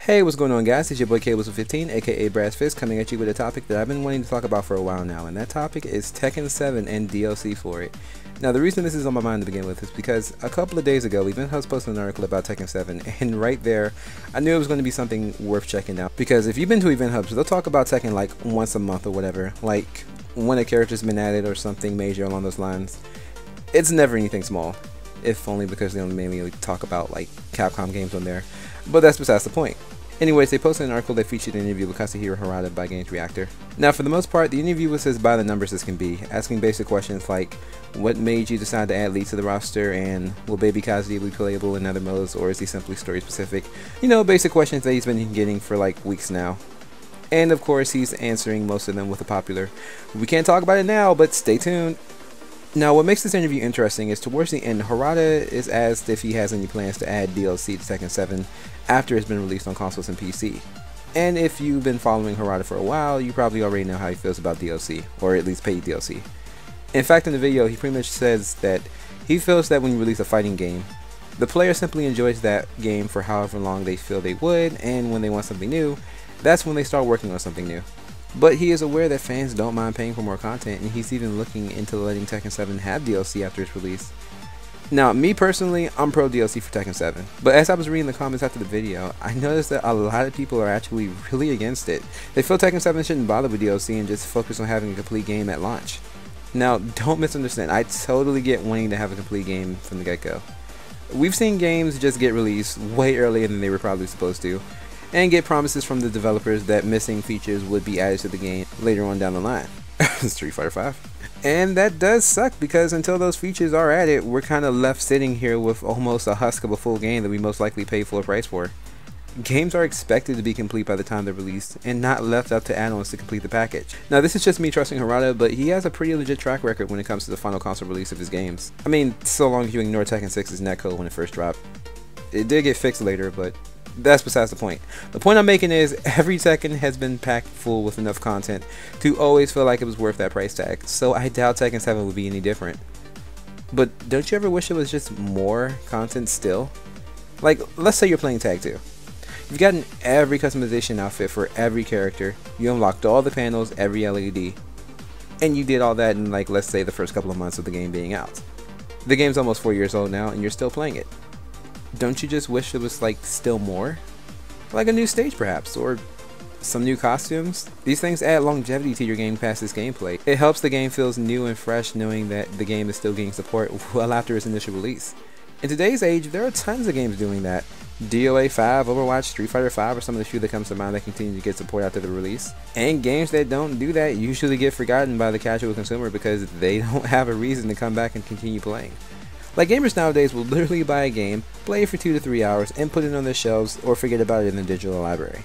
Hey, what's going on, guys? It's your boy Cables15, aka Brass Fist, coming at you with a topic that I've been wanting to talk about for a while now, and that topic is Tekken 7 and DLC for it. Now, the reason this is on my mind to begin with is because a couple of days ago, Event Hubs posted an article about Tekken 7, and right there, I knew it was going to be something worth checking out. Because if you've been to Event Hubs, they'll talk about Tekken like once a month or whatever, like when a character's been added or something major along those lines. It's never anything small, if only because they only mainly talk about like Capcom games on there, but that's besides the point. Anyways, they posted an article that featured an interview with Kazuhiro Harada by Games Reactor. Now, for the most part, the interview was as by the numbers as can be, asking basic questions like, what made you decide to add Lee to the roster, and will Baby Kazuya be playable in other modes, or is he simply story specific? You know, basic questions that he's been getting for like weeks now. And of course, he's answering most of them with a popular, we can't talk about it now, but stay tuned. Now, what makes this interview interesting is towards the end, Harada is asked if he has any plans to add DLC to Tekken 7 after it's been released on consoles and PC. And if you've been following Harada for a while, you probably already know how he feels about DLC, or at least paid DLC. In fact, in the video, he pretty much says that he feels that when you release a fighting game, the player simply enjoys that game for however long they feel they would, and when they want something new, that's when they start working on something new. But he is aware that fans don't mind paying for more content, and he's even looking into letting Tekken 7 have DLC after its release. Now, me personally, I'm pro DLC for Tekken 7, but as I was reading the comments after the video, I noticed that a lot of people are actually really against it. They feel Tekken 7 shouldn't bother with DLC and just focus on having a complete game at launch. Now, don't misunderstand, I totally get wanting to have a complete game from the get-go. We've seen games just get released way earlier than they were probably supposed to, and get promises from the developers that missing features would be added to the game later on down the line. Street Fighter 5. And that does suck, because until those features are added, we're kind of left sitting here with almost a husk of a full game that we most likely pay full price for. Games are expected to be complete by the time they're released, and not left up to add-ons to complete the package. Now, this is just me trusting Harada, but he has a pretty legit track record when it comes to the final console release of his games. I mean, so long as you ignore Tekken 6's netcode when it first dropped. It did get fixed later, but that's besides the point. The point I'm making is every Tekken has been packed full with enough content to always feel like it was worth that price tag, so I doubt Tekken 7 would be any different. But don't you ever wish it was just more content still? Like, let's say you're playing Tag 2. You've gotten every customization outfit for every character, you unlocked all the panels, every LED, and you did all that in, like, let's say the first couple of months of the game being out. The game's almost 4 years old now and you're still playing it. Don't you just wish it was like still more? Like a new stage perhaps, or some new costumes? These things add longevity to your game past its gameplay. It helps the game feels new and fresh knowing that the game is still getting support well after its initial release. In today's age, there are tons of games doing that. DOA 5, Overwatch, Street Fighter 5 are some of the few that comes to mind that continue to get support after the release. And games that don't do that usually get forgotten by the casual consumer because they don't have a reason to come back and continue playing. Like, gamers nowadays will literally buy a game, play it for 2 to 3 hours, and put it on their shelves or forget about it in the digital library.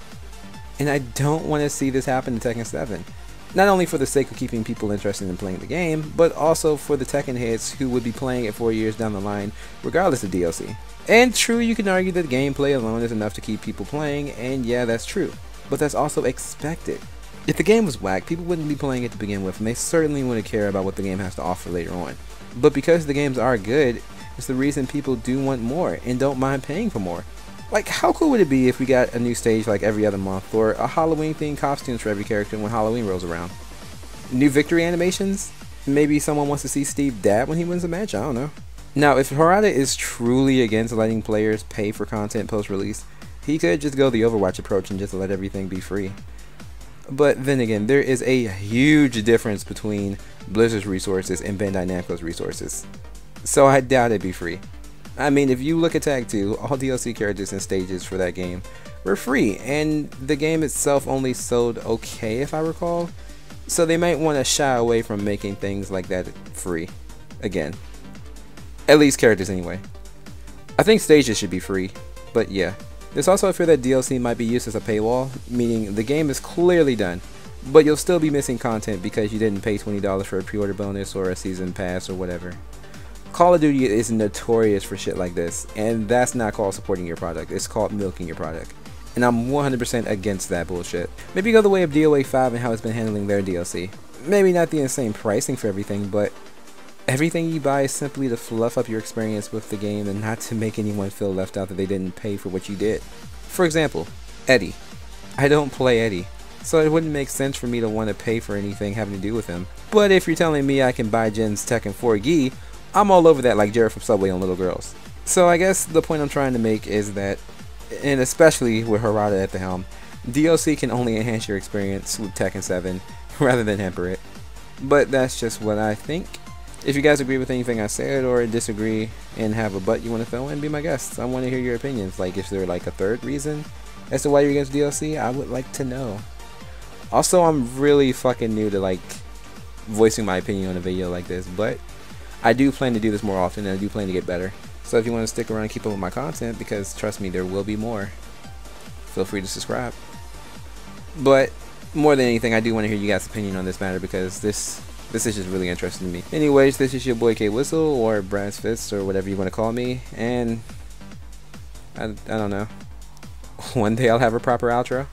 And I don't want to see this happen to Tekken 7. Not only for the sake of keeping people interested in playing the game, but also for the Tekken heads who would be playing it 4 years down the line, regardless of DLC. And true, you can argue that gameplay alone is enough to keep people playing, and yeah, that's true. But that's also expected. If the game was whack, people wouldn't be playing it to begin with, and they certainly wouldn't care about what the game has to offer later on. But because the games are good, it's the reason people do want more and don't mind paying for more. Like, how cool would it be if we got a new stage like every other month, or a Halloween themed costumes for every character when Halloween rolls around? New victory animations? Maybe someone wants to see Steve dab when he wins a match, I don't know. Now, if Harada is truly against letting players pay for content post-release, he could just go the Overwatch approach and just let everything be free. But then again, there is a huge difference between Blizzard's resources and Bandai Namco's resources, so I doubt it'd be free. I mean, if you look at Tag 2, all DLC characters and stages for that game were free, and the game itself only sold okay if I recall, so they might want to shy away from making things like that free again. At least characters anyway. I think stages should be free, but yeah. There's also a fear that DLC might be used as a paywall, meaning the game is clearly done, but you'll still be missing content because you didn't pay $20 for a pre-order bonus or a season pass or whatever. Call of Duty is notorious for shit like this, and that's not called supporting your product, it's called milking your product. And I'm 100% against that bullshit. Maybe go the way of DOA 5 and how it's been handling their DLC. Maybe not the insane pricing for everything, but everything you buy is simply to fluff up your experience with the game and not to make anyone feel left out that they didn't pay for what you did. For example, Eddie. I don't play Eddie, so it wouldn't make sense for me to want to pay for anything having to do with him. But if you're telling me I can buy Jin's Tekken 4 gi, I'm all over that like Jared from Subway on Little Girls. So I guess the point I'm trying to make is that, and especially with Harada at the helm, DLC can only enhance your experience with Tekken 7 rather than hamper it. But that's just what I think. If you guys agree with anything I said or disagree and have a butt you want to throw in, be my guest. I want to hear your opinions. Like, if there's like a third reason as to why you're against DLC, I would like to know. Also, I'm really fucking new to like voicing my opinion on a video like this, but I do plan to do this more often and I do plan to get better. So if you want to stick around and keep up with my content, because trust me, there will be more, feel free to subscribe. But more than anything, I do want to hear you guys' opinion on this matter, because this is just really interesting to me. Anyways, this is your boy K Whistle, or Brass Fist, or whatever you want to call me, and I don't know. One day I'll have a proper outro.